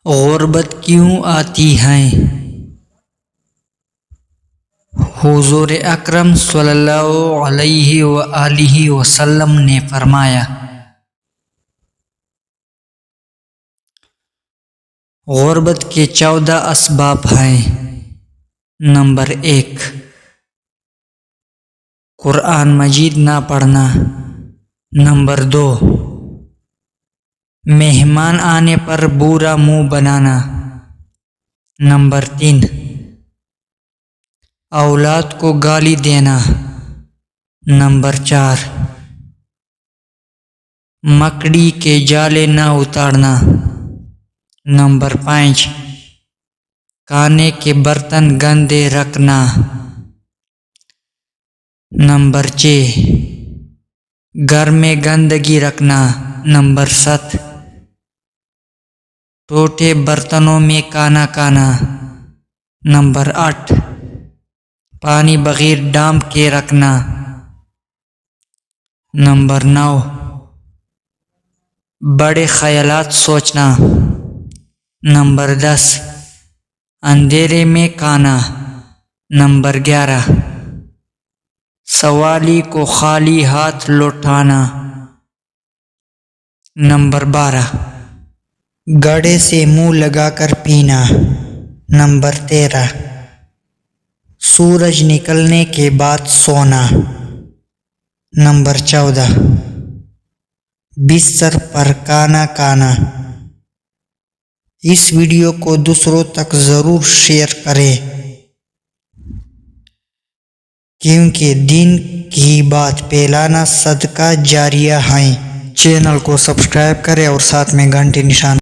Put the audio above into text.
غربت کیوں آتی ہے؟ حضور اکرم صلی اللہ علیہ وآلہ وسلم نے فرمایا، غربت کے 14 اسباب ہیں۔ نمبر 1، قرآن مجید نہ پڑھنا۔ نمبر 2، مہمان آنے پر برا منہ بنانا۔ نمبر 3، اولاد کو گالی دینا۔ نمبر 4، مکڑی کے جالے نہ اتارنا۔ نمبر 5، کھانے کے برتن گندے رکھنا۔ نمبر 6، گھر میں گندگی رکھنا۔ نمبر 7، ٹوٹے برتنوں میں کھانا کھانا۔ نمبر 8، پانی بغیر ڈانپ کے رکھنا۔ نمبر 9، بڑے خیالات سوچنا۔ نمبر 10، اندھیرے میں کھانا۔ نمبر 11، سوالی کو خالی ہاتھ لوٹانا۔ نمبر 12، گڑھے سے منہ لگا کر پینا۔ نمبر 13، سورج نکلنے کے بعد سونا۔ نمبر 14، بستر پر کھانا کھانا۔ اس ویڈیو کو دوسروں تک ضرور شیئر کریں، کیونکہ دین کی بات پھیلانا صدقہ جاریہ ہے۔ چینل کو سبسکرائب کریں اور ساتھ میں گھنٹی نشان